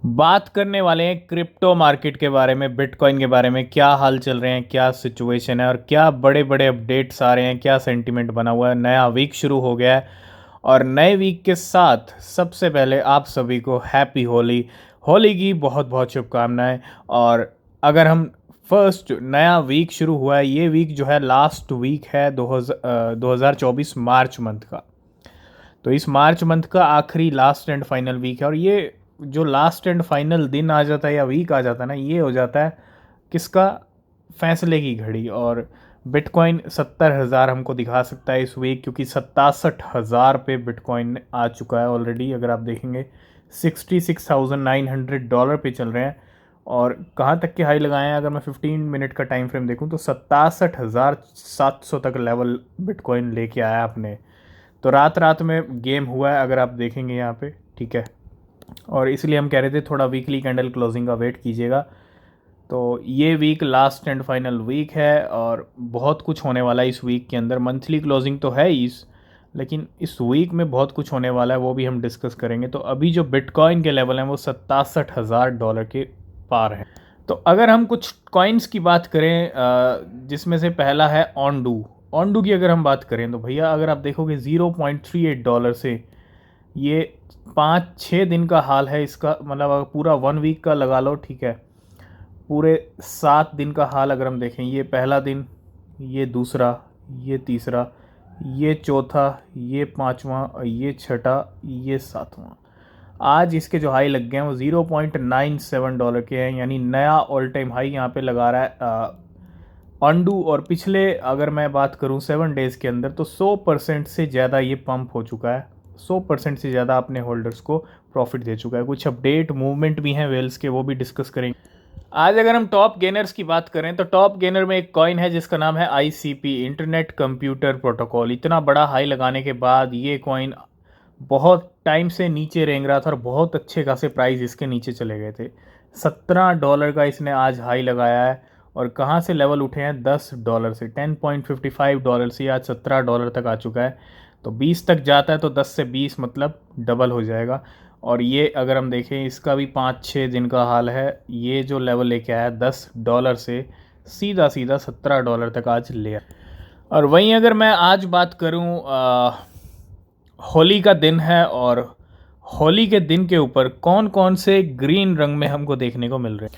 बात करने वाले हैं क्रिप्टो मार्केट के बारे में, बिटकॉइन के बारे में। क्या हाल चल रहे हैं, क्या सिचुएशन है और क्या बड़े बड़े अपडेट्स आ रहे हैं, क्या सेंटीमेंट बना हुआ है। नया वीक शुरू हो गया है और नए वीक के साथ सबसे पहले आप सभी को हैप्पी होली, होली की बहुत बहुत शुभकामनाएं। और अगर हम फर्स्ट नया वीक शुरू हुआ है, ये वीक जो है लास्ट वीक है 2024 मार्च मंथ का। तो इस मार्च मंथ का आखिरी लास्ट एंड फाइनल वीक है और ये जो लास्ट एंड फाइनल दिन आ जाता है या वीक आ जाता है ना, ये हो जाता है किसका, फैसले की घड़ी। और बिटकॉइन 70,000 हमको दिखा सकता है इस वीक, क्योंकि 67,000 पे बिटकॉइन आ चुका है ऑलरेडी। अगर आप देखेंगे $66,900 पे चल रहे हैं। और कहाँ तक के हाई लगाए हैं, अगर मैं 15 मिनट का टाइम फ्रेम देखूँ तो 67,700 तक लेवल बिटकॉइन लेके आया अपने। तो रात रात में गेम हुआ है अगर आप देखेंगे यहाँ पे, ठीक है। और इसलिए हम कह रहे थे थोड़ा वीकली कैंडल क्लोजिंग का वेट कीजिएगा। तो ये week last and final week है और बहुत कुछ होने वाला है इस वीक के अंदर। मंथली क्लोजिंग तो है ही लेकिन इस वीक में बहुत कुछ होने वाला है, वो भी हम डिस्कस करेंगे। तो अभी जो बिटकॉइन के लेवल हैं वो $67,000 के पार है। तो अगर हम कुछ कॉइन्स की बात करें, जिसमें से पहला है ऑनडू। ऑनडू की अगर हम बात करें तो भैया अगर आप देखोगे $0.38 से ये 5-6 दिन का हाल है इसका, मतलब अगर पूरा 1 वीक का लगा लो, ठीक है। पूरे 7 दिन का हाल अगर हम देखें, ये पहला दिन, ये दूसरा, ये तीसरा, ये चौथा, ये पाँचवा, ये छठा, ये सातवां। आज इसके जो हाई लग गए हैं वो $0.97 के हैं, यानी नया ऑल टाइम हाई यहाँ पे लगा रहा है ऑनडू। और पिछले अगर मैं बात करूँ 7 डेज़ के अंदर तो 100% से ज़्यादा ये पंप हो चुका है। 100% से ज़्यादा अपने होल्डर्स को प्रॉफिट दे चुका है। कुछ अपडेट मूवमेंट भी हैं वेल्स के, वो भी डिस्कस करेंगे। आज अगर हम टॉप गेनर्स की बात करें तो टॉप गेनर में एक कॉइन है जिसका नाम है ICP, इंटरनेट कंप्यूटर प्रोटोकॉल। इतना बड़ा हाई लगाने के बाद ये कॉइन बहुत टाइम से नीचे रेंग रहा था और बहुत अच्छे खासे प्राइस इसके नीचे चले गए थे। $17 का इसने आज हाई लगाया है और कहाँ से लेवल उठे हैं, $10 से, $10.55 से आज $17 तक आ चुका है। तो 20 तक जाता है तो 10 से 20 मतलब डबल हो जाएगा। और ये अगर हम देखें इसका भी 5-6 दिन का हाल है। ये जो लेवल लेके आया $10 से सीधा सीधा $17 तक आज ले आया। और वहीं अगर मैं आज बात करूं, होली का दिन है और होली के दिन के ऊपर कौन कौन से ग्रीन रंग में हमको देखने को मिल रहे हैं।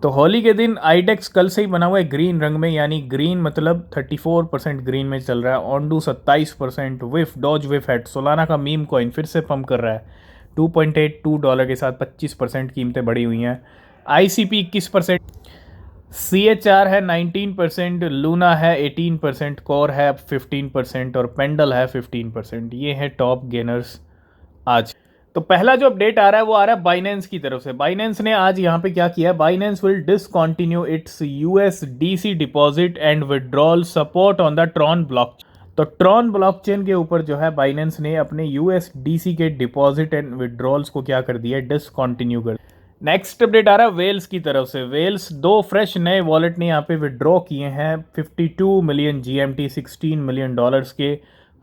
तो होली के दिन आईडेक्स कल से ही बना हुआ है ग्रीन रंग में, यानी ग्रीन मतलब 34% ग्रीन में चल रहा है। ऑनडू 27%, विफ डॉज विफ हेड सोलाना का मीम कॉइन फिर से पंप कर रहा है $2.82 के साथ 25% कीमतें बढ़ी हुई हैं। ICP 21%, CHR है 19%, लूना है 18%, कोर है 15% और पेंडल है 15%। ये है टॉप गेनर्स आज। तो पहला जो अपडेट आ रहा है वो आ रहा है बाइनेंस की तरफ से। बाइनेंस ने आज यहाँ पे क्या किया है, Binance will discontinue it's USDC deposit and withdrawal support on the Tron block. तो ट्रॉन ब्लॉकचेन के ऊपर जो है बाइनेंस ने अपने USDC के डिपॉजिट एंड विड्रॉल्स को क्या कर दिया, डिसकंटिन्यू कर। नेक्स्ट अपडेट आ रहा है वेल्स की तरफ से। वेल्स 2 फ्रेश नए वॉलेट ने यहाँ पे विड्रॉ किए हैं 52 मिलियन GMT, $16 मिलियन के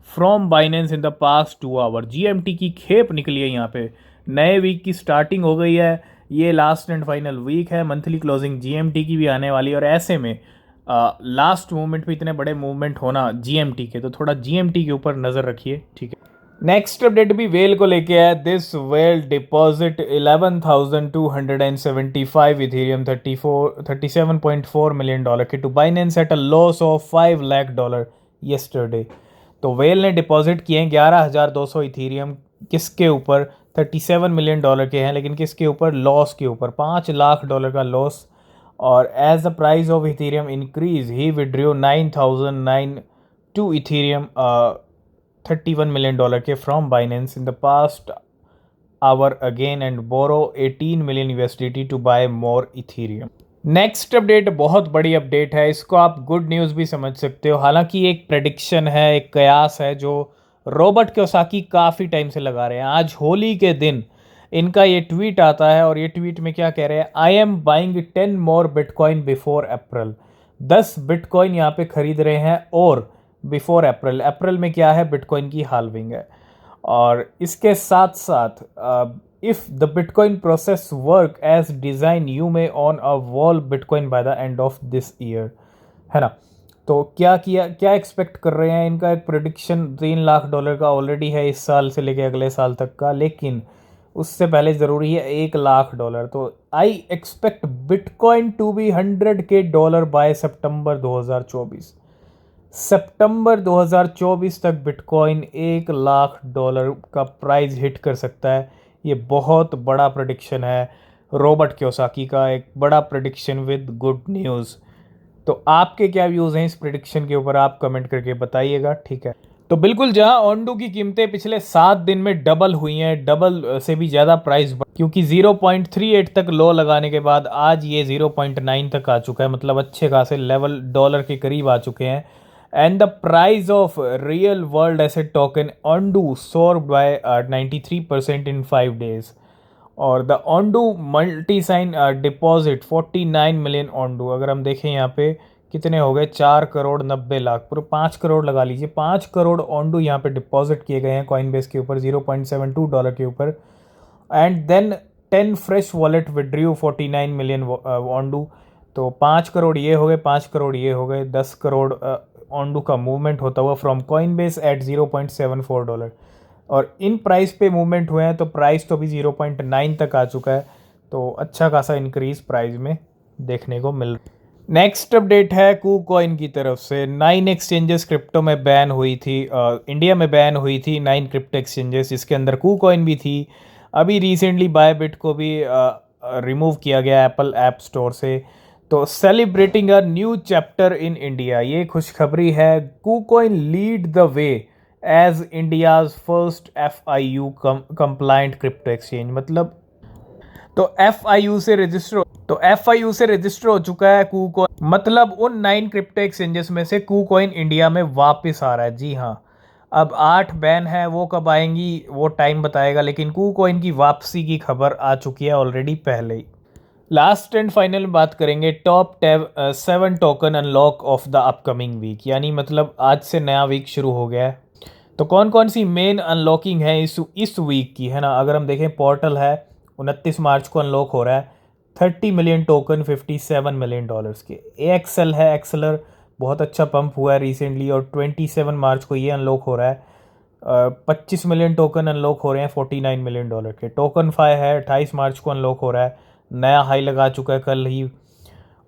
from Binance in the past 2 hour. GMT की खेप निकली है यहाँ पे। नए वीक की स्टार्टिंग हो गई है, ये लास्ट एंड फाइनल वीक है। मंथली क्लोजिंग GMT की भी आने वाली है और ऐसे में लास्ट मूवमेंट पे इतने बड़े मूवमेंट होना GMT के, तो थोड़ा GMT के ऊपर नज़र रखिए, ठीक है। नेक्स्ट अपडेट भी वेल को लेके आया। This whale deposit 11,275 ethereum, $37.4 million के to Binance at a loss of $5 lakh yesterday. तो वेल ने डिपॉजिट किए हैं 11,200 इथेरियम। किसके ऊपर, $37 मिलियन के हैं, लेकिन किसके ऊपर, लॉस के ऊपर, $5 लाख का लॉस। और as the price of ethereum increase he withdraw 9,092 ethereum, $31 million के from Binance in the past hour again and borrow 18 million USDT to buy more ethereum. Next update बहुत बड़ी अपडेट है, इसको आप गुड न्यूज़ भी समझ सकते हो। हालांकि एक प्रेडिक्शन है, एक कयास है जो रॉबर्ट कियोसाकी काफ़ी टाइम से लगा रहे हैं। आज होली के दिन इनका ये ट्वीट आता है और ये ट्वीट में क्या कह रहे हैं, I am buying 10 more bitcoin before April. 10 bitcoin यहाँ पे खरीद रहे हैं और बिफोर अप्रैल। अप्रैल में क्या है, बिटकॉइन की हाल्विंग है। और इसके साथ साथ if the bitcoin process work as design you may own a whole bitcoin by the end of this year, है ना। तो क्या एक्सपेक्ट कर रहे हैं, इनका एक प्रिडिक्शन $3 लाख का ऑलरेडी है इस साल से लेके अगले साल तक का, लेकिन उससे पहले ज़रूरी है $1 लाख। तो I expect bitcoin to be $100K by September 2024। सितंबर 2024 तक बिटकॉइन $1 लाख का प्राइस हिट कर सकता है। ये बहुत बड़ा प्रेडिक्शन है रॉबर्ट कियोसाकी का, एक बड़ा प्रेडिक्शन विद गुड न्यूज़। तो आपके क्या व्यूज़ हैं इस प्रेडिक्शन के ऊपर, आप कमेंट करके बताइएगा, ठीक है। तो बिल्कुल जहां ओंडू की कीमतें पिछले 7 दिन में डबल हुई हैं, डबल से भी ज़्यादा प्राइस, क्योंकि 0.38 तक लो लगाने के बाद आज ये 0.9 तक आ चुका है, मतलब अच्छे खासे लेवल डॉलर के करीब आ चुके हैं। And the price of real world asset token Ondo soared by 93% in 5 days। और the Ondo multi sign deposit 49 million Ondo, अगर हम देखें यहाँ पे कितने हो गए, 4,90,00,000, पूरे 5 करोड़ लगा लीजिए, 5 करोड़ ओंडू यहाँ पे डिपॉजिट किए गए हैं कॉइनबेस के ऊपर $0.72 के ऊपर। And then 10 fresh wallet withdrew 49 million Ondo. तो 5 करोड़ ये हो गए, 5 करोड़ ये हो गए, 10 करोड़ ओंडू का मूवमेंट होता हुआ फ्रॉम कॉइनबेस एट $0.74। और इन प्राइस पे मूवमेंट हुए हैं, तो प्राइस तो भी 0.9 तक आ चुका है। तो अच्छा खासा इंक्रीज प्राइस में देखने को मिल रहा है। नेक्स्ट अपडेट है कूकॉइन की तरफ से। 9 एक्सचेंजेस क्रिप्टो में बैन हुई थी, इंडिया में बैन हुई थी 9 क्रिप्टो एक्सचेंजेस, इसके अंदर कूकॉइन भी थी। अभी रिसेंटली बायबिट को भी रिमूव किया गया एप्पल ऐप स्टोर से। तो celebrating a new chapter in India, ये खुशखबरी है। KuCoin lead the way as India's first FIU compliant crypto exchange, मतलब तो FIU से रजिस्टर हो चुका है कूकॉइन, मतलब उन 9 क्रिप्टो एक्सचेंजेस में से कूकॉइन इंडिया में वापस आ रहा है। जी हाँ, अब 8 बैन है, वो कब आएंगी वो टाइम बताएगा, लेकिन कूकॉइन की वापसी की खबर आ चुकी है ऑलरेडी पहले ही। लास्ट एंड फाइनल में बात करेंगे top 7 token unlock of the upcoming week, यानी मतलब आज से नया वीक शुरू हो गया है। तो कौन कौन सी मेन अनलॉकिंग है इस वीक की, है ना। अगर हम देखें, पोर्टल है 29 मार्च को अनलॉक हो रहा है, 30 मिलियन टोकन $57 मिलियन के। AXL है, एक्सलर बहुत अच्छा पंप हुआ है रिसेंटली, और 27 मार्च को ये अनलॉक हो रहा है। 25 मिलियन टोकन अनलॉक हो रहे हैं $49 मिलियन के। टोकन 5 है, 28 मार्च को अनलॉक हो रहा है, नया हाई लगा चुका है कल ही,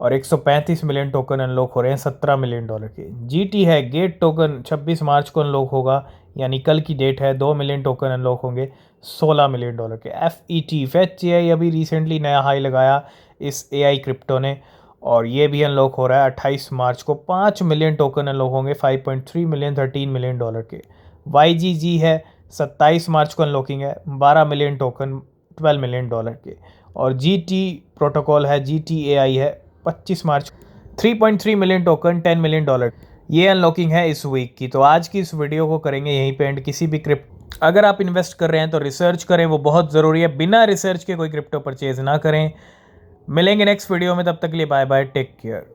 और 135 मिलियन टोकन अनलॉक हो रहे हैं $17 मिलियन के। GT है, गेट टोकन 26 मार्च को अनलॉक होगा, यानी कल की डेट है, 2 मिलियन टोकन अनलॉक होंगे $16 मिलियन के। FET फेच AI अभी रिसेंटली नया हाई लगाया इस AI क्रिप्टो ने, और ये भी अनलॉक हो रहा है 28 मार्च को, 5 मिलियन टोकन अनलॉक होंगे 5.3 मिलियन $13 मिलियन के। YGG है, 27 मार्च को अनलॉकिंग है, 12 मिलियन टोकन $12 मिलियन के। और GT प्रोटोकॉल है, GTAI है, 25 मार्च 3.3 मिलियन टोकन $10 मिलियन, ये अनलॉकिंग है इस वीक की। तो आज की इस वीडियो को करेंगे यहीं पे एंड। किसी भी क्रिप्टो अगर आप इन्वेस्ट कर रहे हैं तो रिसर्च करें, वो बहुत ज़रूरी है, बिना रिसर्च के कोई क्रिप्टो परचेज ना करें। मिलेंगे नेक्स्ट वीडियो में, तब तक के लिए बाय बाय, टेक केयर।